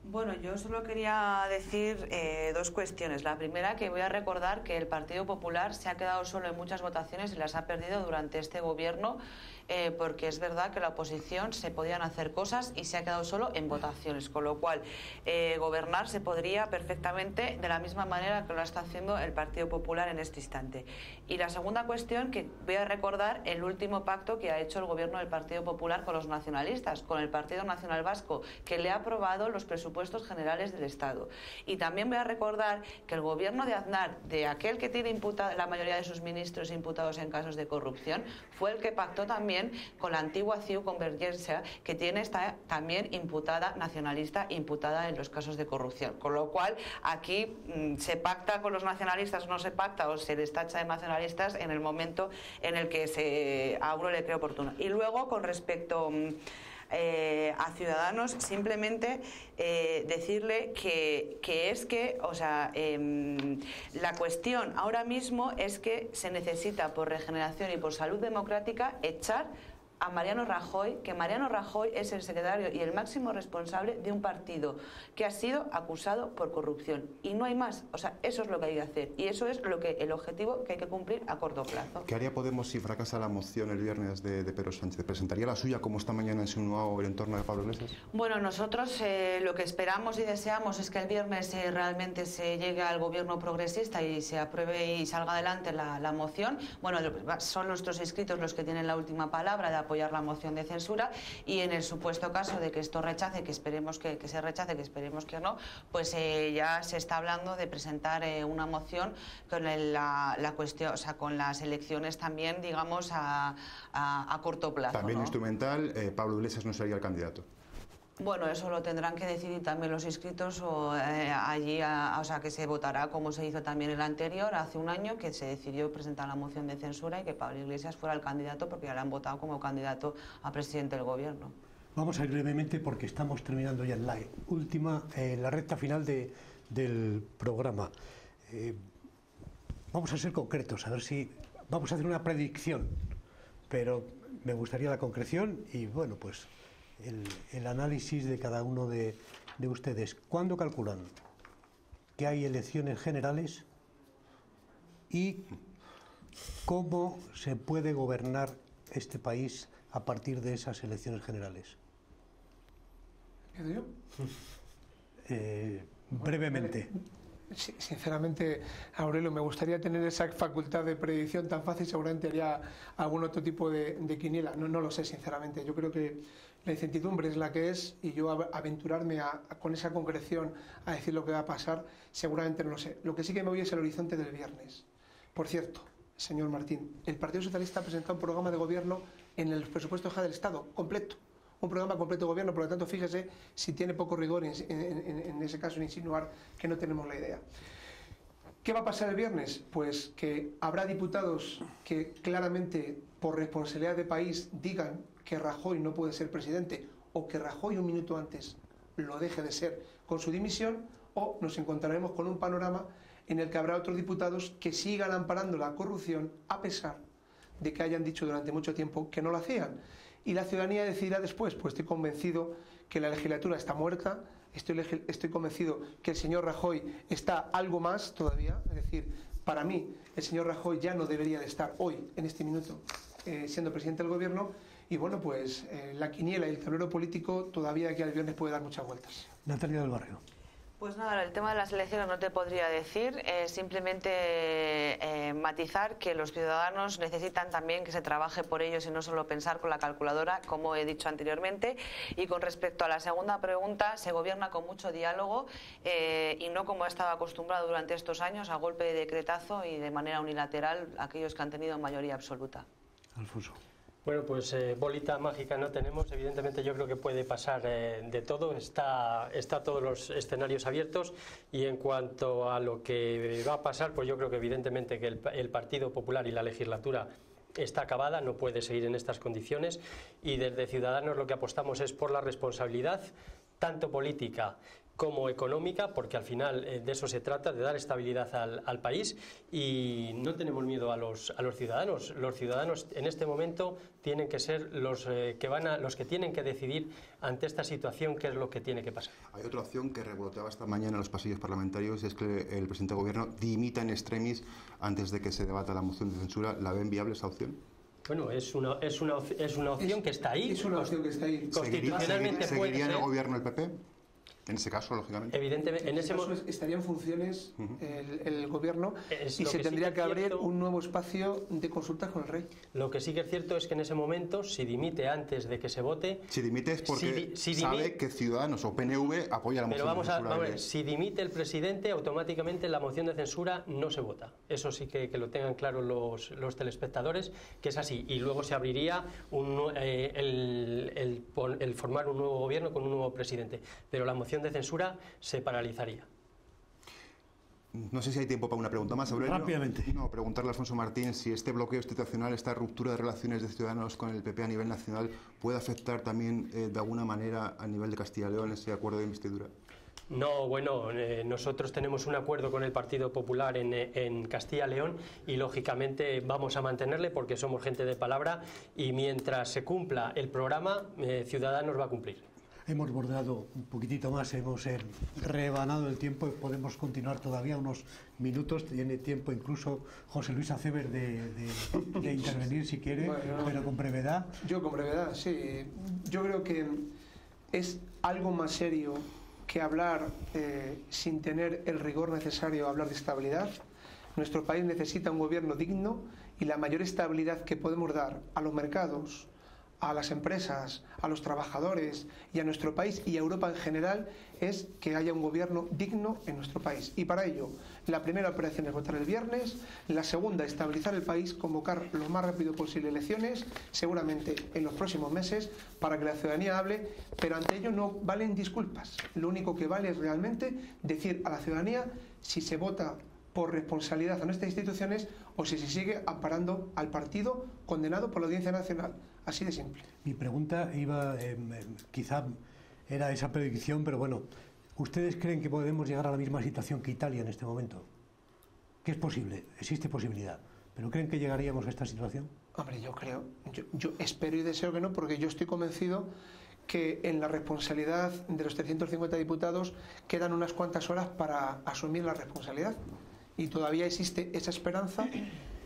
Bueno, yo solo quería decir dos cuestiones. La primera, que voy a recordar que el Partido Popular se ha quedado solo en muchas votaciones y las ha perdido durante este gobierno, porque es verdad que la oposición se podían hacer cosas y se ha quedado solo en votaciones, con lo cual gobernar se podría perfectamente de la misma manera que lo está haciendo el Partido Popular en este instante. Y la segunda cuestión, que voy a recordar el último pacto que ha hecho el gobierno del Partido Popular con los nacionalistas, con el Partido Nacional Vasco, que le ha aprobado los presupuestos generales del Estado. Y también voy a recordar que el gobierno de Aznar, de aquel que tiene la mayoría de sus ministros imputados en casos de corrupción, fue el que pactó también con la antigua CiU Convergencia, que está también nacionalista imputada en los casos de corrupción. Con lo cual, aquí se pacta con los nacionalistas, no se pacta, o se les tacha de nacionalistas en el momento en el que a uno le cree oportuno. Y luego, con respecto a Ciudadanos, simplemente decirle la cuestión ahora mismo es que se necesita, por regeneración y por salud democrática, echar a Mariano Rajoy, que Mariano Rajoy es el secretario y el máximo responsable de un partido que ha sido acusado por corrupción. Y no hay más. O sea, eso es lo que hay que hacer. Y eso es el objetivo que hay que cumplir a corto plazo. ¿Qué haría Podemos si fracasa la moción el viernes de Pedro Sánchez? ¿Presentaría la suya como esta mañana insinuado el entorno de Pablo Iglesias? Bueno, nosotros lo que esperamos y deseamos es que el viernes realmente se llegue al gobierno progresista y se apruebe y salga adelante la moción. Bueno, son nuestros inscritos los que tienen la última palabra de apoyar la moción de censura, y en el supuesto caso de que esto rechace, que esperemos que se rechace, que esperemos que no, pues ya se está hablando de presentar una moción con la cuestión, o sea, con las elecciones también, digamos, a corto plazo. También, ¿no? Instrumental, Pablo Iglesias no sería el candidato. Bueno, eso lo tendrán que decidir también los inscritos o sea, que se votará como se hizo también el anterior, hace un año, que se decidió presentar la moción de censura y que Pablo Iglesias fuera el candidato, porque ya le han votado como candidato a presidente del gobierno. Vamos a ir brevemente porque estamos terminando ya en la recta final del programa. Vamos a ser concretos, a ver si vamos a hacer una predicción, pero me gustaría la concreción y bueno, pues el análisis de cada uno de ustedes. ¿Cuándo calculan que hay elecciones generales y cómo se puede gobernar este país a partir de esas elecciones generales? Brevemente. Sí, sinceramente, Aurelio, me gustaría tener esa facultad de predicción tan fácil. Seguramente haría algún otro tipo de quiniela. No lo sé, sinceramente. Yo creo que la incertidumbre es la que es, y yo aventurarme con esa concreción a decir lo que va a pasar, seguramente no lo sé. Lo que sí que me voy es el horizonte del viernes. Por cierto, señor Martín, el Partido Socialista ha presentado un programa de gobierno en el presupuesto general del Estado, completo. Un programa completo de gobierno, por lo tanto, fíjese si tiene poco rigor en ese caso en insinuar que no tenemos la idea. ¿Qué va a pasar el viernes? Pues que habrá diputados que claramente, por responsabilidad de país, digan que Rajoy no puede ser presidente, o que Rajoy un minuto antes lo deje de ser con su dimisión, o nos encontraremos con un panorama en el que habrá otros diputados que sigan amparando la corrupción a pesar de que hayan dicho durante mucho tiempo que no lo hacían. Y la ciudadanía decidirá después, pues estoy convencido que la legislatura está muerta, estoy convencido que el señor Rajoy está algo más todavía, es decir, para mí el señor Rajoy ya no debería de estar hoy, en este minuto, siendo presidente del gobierno, y bueno, pues la quiniela y el tablero político todavía aquí al viernes puede dar muchas vueltas. Natalia del Barrio. Pues nada, el tema de las elecciones no te podría decir, simplemente matizar que los ciudadanos necesitan también que se trabaje por ellos y no solo pensar con la calculadora, como he dicho anteriormente. Y con respecto a la segunda pregunta, se gobierna con mucho diálogo y no como estaba acostumbrado durante estos años, a golpe de decretazo y de manera unilateral aquellos que han tenido mayoría absoluta. Alfonso. Bueno, pues bolita mágica no tenemos. Evidentemente yo creo que puede pasar de todo. Está todos los escenarios abiertos, y en cuanto a lo que va a pasar, pues yo creo que evidentemente que el Partido Popular y la legislatura está acabada, no puede seguir en estas condiciones, y desde Ciudadanos lo que apostamos es por la responsabilidad, tanto política como económica, porque al final de eso se trata, de dar estabilidad al país, y no tenemos miedo a los ciudadanos. Los ciudadanos en este momento tienen que ser los que tienen que decidir ante esta situación qué es lo que tiene que pasar. Hay otra opción que revoloteaba esta mañana en los pasillos parlamentarios, es que el presidente del gobierno dimita in extremis antes de que se debata la moción de censura. ¿La ven viable esa opción? Bueno, es una opción que está ahí. Es una opción que está ahí. Constitucionalmente ¿Seguiría en el gobierno el PP? En ese caso, lógicamente. Evidentemente, en ese caso estaría en funciones el gobierno, y se que tendría sí que abrir un nuevo espacio de consultas con el rey. Lo que sí que es cierto es que en ese momento, si dimite antes de que se vote... Si dimite es porque sabe que Ciudadanos o PNV apoya la moción de censura. Pero vamos a ver, si dimite el presidente, automáticamente la moción de censura no se vota. Eso sí que lo tengan claro los telespectadores, que es así. Y luego se abriría el formar un nuevo gobierno con un nuevo presidente. Pero la moción de censura se paralizaría. No sé si hay tiempo para una pregunta más, Aurelio. Rápidamente. No, preguntarle a Alfonso Martín si este bloqueo institucional, esta ruptura de relaciones de Ciudadanos con el PP a nivel nacional puede afectar también de alguna manera a nivel de Castilla y León ese acuerdo de investidura. No, bueno, nosotros tenemos un acuerdo con el Partido Popular en Castilla y León, y lógicamente vamos a mantenerle porque somos gente de palabra, y mientras se cumpla el programa, Ciudadanos va a cumplir. Hemos bordado un poquitito más, hemos rebanado el tiempo, podemos continuar todavía unos minutos, tiene tiempo incluso José Luis Aceber de intervenir si quiere, pero con brevedad. Yo con brevedad, sí. Yo creo que es algo más serio que hablar sin tener el rigor necesario a hablar de estabilidad. Nuestro país necesita un gobierno digno, y la mayor estabilidad que podemos dar a los mercados, a las empresas, a los trabajadores y a nuestro país y a Europa en general es que haya un gobierno digno en nuestro país. Y para ello, la primera operación es votar el viernes, la segunda, estabilizar el país, convocar lo más rápido posible elecciones, seguramente en los próximos meses, para que la ciudadanía hable, pero ante ello no valen disculpas. Lo único que vale es realmente decir a la ciudadanía si se vota por responsabilidad a nuestras instituciones o si se sigue amparando al partido condenado por la Audiencia Nacional. Así de simple. Mi pregunta iba, quizá era esa predicción, pero bueno, ¿ustedes creen que podemos llegar a la misma situación que Italia en este momento? ¿Qué es posible? Existe posibilidad. ¿Pero creen que llegaríamos a esta situación? Hombre, yo creo, yo espero y deseo que no, porque yo estoy convencido que en la responsabilidad de los 350 diputados quedan unas cuantas horas para asumir la responsabilidad. Y todavía existe esa esperanza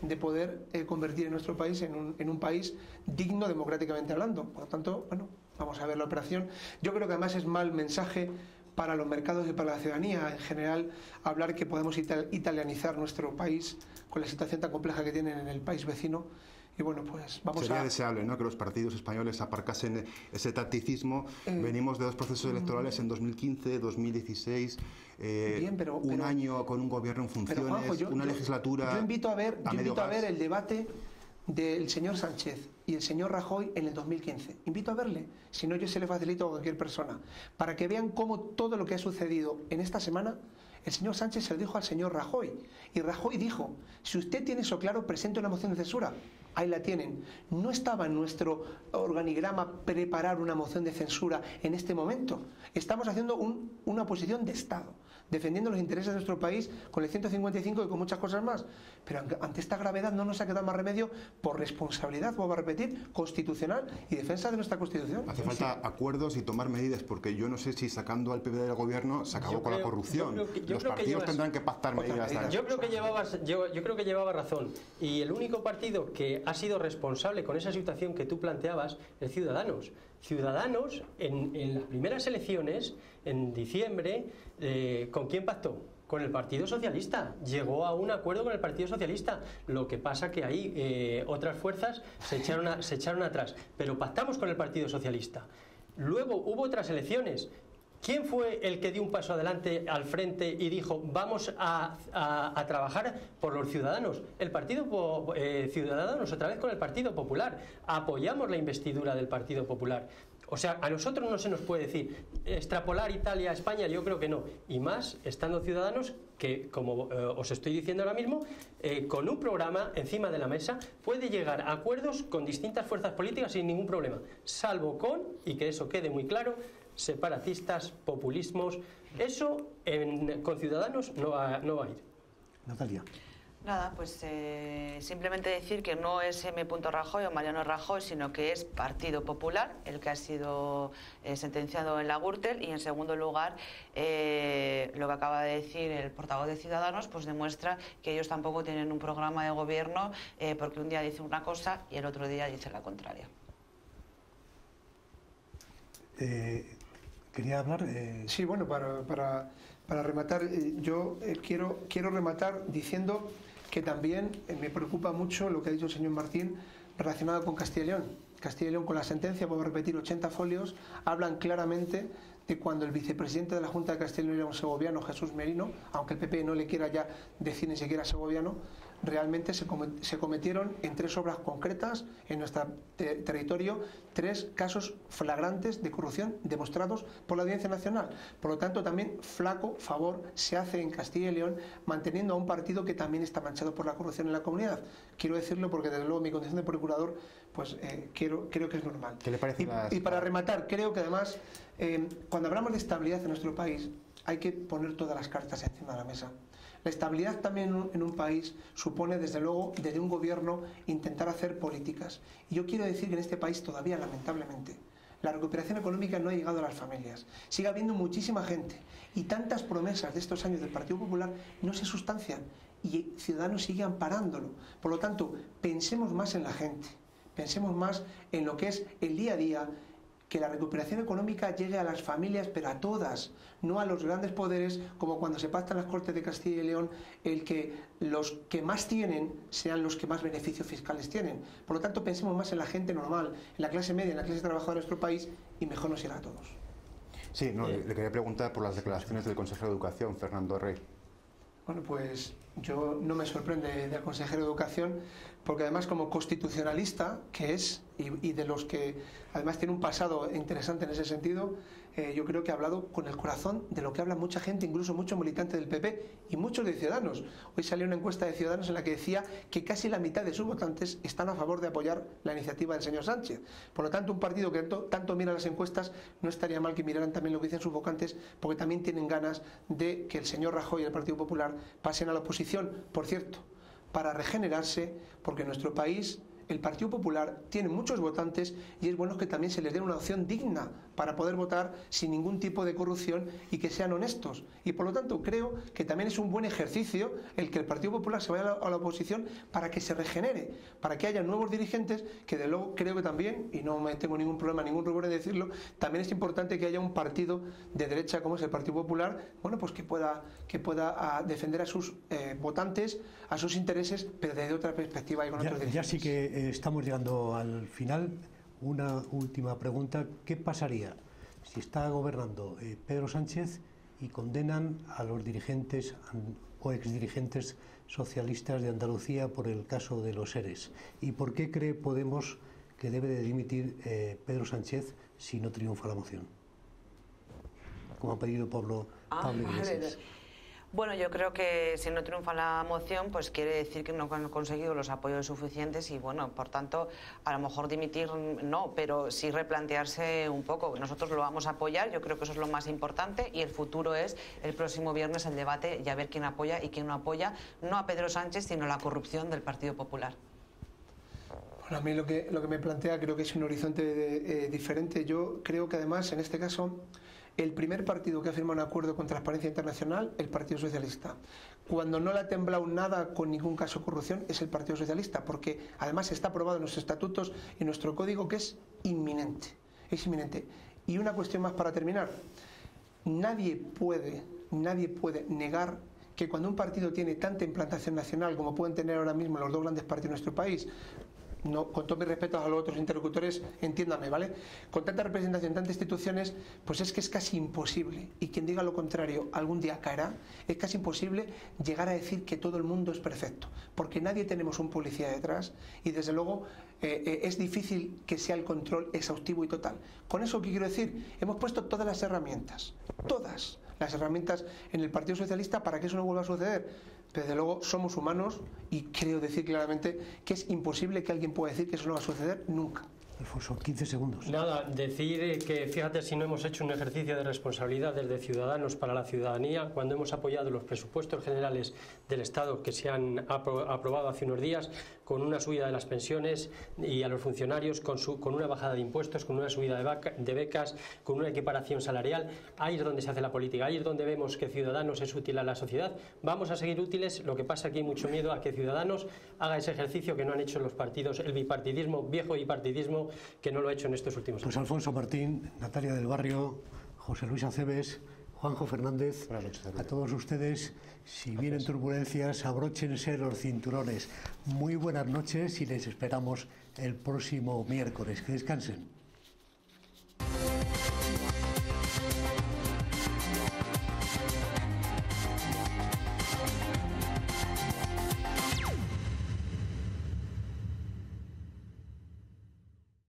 de poder convertir a nuestro país en un país digno democráticamente hablando. Por lo tanto, bueno, vamos a ver la operación. Yo creo que además es mal mensaje para los mercados y para la ciudadanía en general hablar que podemos italianizar nuestro país con la situación tan compleja que tienen en el país vecino. Y bueno, pues vamos Sería deseable, ¿no?, que los partidos españoles aparcasen ese tacticismo. Venimos de dos procesos electorales en 2015, 2016, un año con un gobierno en funciones, pero, Juanjo, una legislatura. Yo invito a ver el debate del señor Sánchez y el señor Rajoy en el 2015. Invito a verle, si no yo se le facilito a cualquier persona, para que vean cómo todo lo que ha sucedido en esta semana, el señor Sánchez se lo dijo al señor Rajoy, y Rajoy dijo: si usted tiene eso claro, presente una moción de censura. Ahí la tienen. No estaba en nuestro organigrama preparar una moción de censura en este momento. Estamos haciendo una oposición de Estado, defendiendo los intereses de nuestro país con el 155 y con muchas cosas más. Pero ante esta gravedad no nos ha quedado más remedio, por responsabilidad, vuelvo a repetir, constitucional y defensa de nuestra Constitución. Hace falta acuerdos y tomar medidas, porque yo no sé si sacando al PP del gobierno se acabó con la corrupción. Los partidos tendrán que pactar medidas. Yo creo que llevaba razón. Y el único partido que ha sido responsable con esa situación que tú planteabas es Ciudadanos. Ciudadanos, en las primeras elecciones, en diciembre, ¿con quién pactó? Con el Partido Socialista. Llegó a un acuerdo con el Partido Socialista. Lo que pasa que ahí otras fuerzas se echaron atrás. Pero pactamos con el Partido Socialista. Luego hubo otras elecciones. ¿Quién fue el que dio un paso adelante al frente y dijo vamos a trabajar por los ciudadanos? El Partido Ciudadanos, otra vez con el Partido Popular. Apoyamos la investidura del Partido Popular. O sea, a nosotros no se nos puede decir extrapolar Italia a España, yo creo que no. Y más estando Ciudadanos, que como os estoy diciendo ahora mismo, con un programa encima de la mesa puede llegar a acuerdos con distintas fuerzas políticas sin ningún problema, salvo con, y que eso quede muy claro, separatistas, populismos. Eso con Ciudadanos no va a ir. Natalia. Nada, pues simplemente decir que no es M. Rajoy o Mariano Rajoy, sino que es Partido Popular el que ha sido sentenciado en la Gürtel, y en segundo lugar lo que acaba de decir el portavoz de Ciudadanos pues demuestra que ellos tampoco tienen un programa de gobierno, porque un día dice una cosa y el otro día dice la contraria. ¿Quería hablar? Sí, bueno, para rematar, yo quiero rematar diciendo que también me preocupa mucho lo que ha dicho el señor Martín relacionado con Castilla y León. Castilla y León, con la sentencia, puedo repetir, 80 folios, hablan claramente de cuando el vicepresidente de la Junta de Castilla y León era un segoviano, Jesús Merino, aunque el PP no le quiera ya decir ni siquiera segoviano, realmente se cometieron en 3 obras concretas en nuestro territorio 3 casos flagrantes de corrupción demostrados por la Audiencia Nacional. Por lo tanto, también flaco favor se hace en Castilla y León manteniendo a un partido que también está manchado por la corrupción en la comunidad. Quiero decirlo porque desde luego mi condición de procurador pues creo que es normal. ¿Qué le parece y para rematar, creo que además cuando hablamos de estabilidad en nuestro país hay que poner todas las cartas encima de la mesa. La estabilidad también en un país supone, desde luego, desde un gobierno intentar hacer políticas. Y yo quiero decir que en este país todavía, lamentablemente, la recuperación económica no ha llegado a las familias. Sigue habiendo muchísima gente y tantas promesas de estos años del Partido Popular no se sustancian y Ciudadanos sigue amparándolo. Por lo tanto, pensemos más en la gente, pensemos más en lo que es el día a día, que la recuperación económica llegue a las familias, pero a todas, no a los grandes poderes, como cuando se pactan las Cortes de Castilla y León, el que los que más tienen sean los que más beneficios fiscales tienen. Por lo tanto, pensemos más en la gente normal, en la clase media, en la clase trabajadora de nuestro país, y mejor nos irá a todos. Sí, le quería preguntar por las declaraciones del consejero de Educación, Fernando Rey. Bueno, pues yo no me sorprende del consejero de Educación, porque además como constitucionalista que es, y de los que además tiene un pasado interesante en ese sentido, yo creo que ha hablado con el corazón de lo que habla mucha gente, incluso muchos militantes del PP y muchos de Ciudadanos. Hoy salió una encuesta de Ciudadanos en la que decía que casi la mitad de sus votantes están a favor de apoyar la iniciativa del señor Sánchez. Por lo tanto, un partido que tanto mira las encuestas, no estaría mal que miraran también lo que dicen sus votantes, porque también tienen ganas de que el señor Rajoy y el Partido Popular pasen a la oposición. Por cierto, para regenerarse, porque en nuestro país el Partido Popular tiene muchos votantes y es bueno que también se les dé una opción digna para poder votar sin ningún tipo de corrupción y que sean honestos. Y por lo tanto creo que también es un buen ejercicio el que el Partido Popular se vaya a la oposición para que se regenere, para que haya nuevos dirigentes, que de luego creo que también, y no me tengo ningún problema, ningún rubor en decirlo, también es importante que haya un partido de derecha como es el Partido Popular, bueno, pues que pueda defender a sus votantes, a sus intereses, pero desde otra perspectiva y con otros dirigentes. Ya sí que estamos llegando al final. Una última pregunta: ¿qué pasaría si está gobernando Pedro Sánchez y condenan a los dirigentes o exdirigentes socialistas de Andalucía por el caso de los ERES? ¿Y por qué cree Podemos que debe de dimitir Pedro Sánchez si no triunfa la moción, como ha pedido Pablo Iglesias? Bueno, yo creo que si no triunfa la moción, pues quiere decir que no han conseguido los apoyos suficientes y, bueno, por tanto, a lo mejor dimitir no, pero sí replantearse un poco. Nosotros lo vamos a apoyar, yo creo que eso es lo más importante, y el futuro es el próximo viernes el debate y a ver quién apoya y quién no apoya, no a Pedro Sánchez, sino la corrupción del Partido Popular. Bueno, a mí lo que me plantea creo que es un horizonte diferente. Yo creo que además, en este caso, el primer partido que ha firmado un acuerdo con Transparencia Internacional, el Partido Socialista. Cuando no le ha temblado nada con ningún caso de corrupción es el Partido Socialista, porque además está aprobado en nuestros estatutos y nuestro código que es inminente. Es inminente. Y una cuestión más para terminar. Nadie puede negar que cuando un partido tiene tanta implantación nacional como pueden tener ahora mismo los dos grandes partidos de nuestro país, no, con todo mi respeto a los otros interlocutores, entiéndame, ¿vale? Con tanta representación, tantas instituciones, pues es que es casi imposible, y quien diga lo contrario algún día caerá, es casi imposible llegar a decir que todo el mundo es perfecto, porque nadie tenemos un policía detrás y desde luego es difícil que sea el control exhaustivo y total. Con eso, ¿qué quiero decir? Hemos puesto todas las herramientas en el Partido Socialista para que eso no vuelva a suceder. Desde luego somos humanos y creo decir claramente que es imposible que alguien pueda decir que eso no va a suceder nunca. Alfonso, 15 segundos. Nada, decir que fíjate si no hemos hecho un ejercicio de responsabilidad desde Ciudadanos para la ciudadanía cuando hemos apoyado los presupuestos generales del Estado que se han aprobado hace unos días con una subida de las pensiones y a los funcionarios con una bajada de impuestos, con una subida de becas, con una equiparación salarial. Ahí es donde se hace la política, ahí es donde vemos que Ciudadanos es útil a la sociedad. Vamos a seguir útiles, lo que pasa es que hay mucho miedo a que Ciudadanos haga ese ejercicio que no han hecho los partidos, el bipartidismo, viejo bipartidismo, que no lo ha hecho en estos últimos años. Pues Alfonso Martín, Natalia del Barrio, José Luis Aceves, Juanjo Fernández, a todos ustedes, si vienen turbulencias, abróchense los cinturones. Muy buenas noches y les esperamos el próximo miércoles. Que descansen.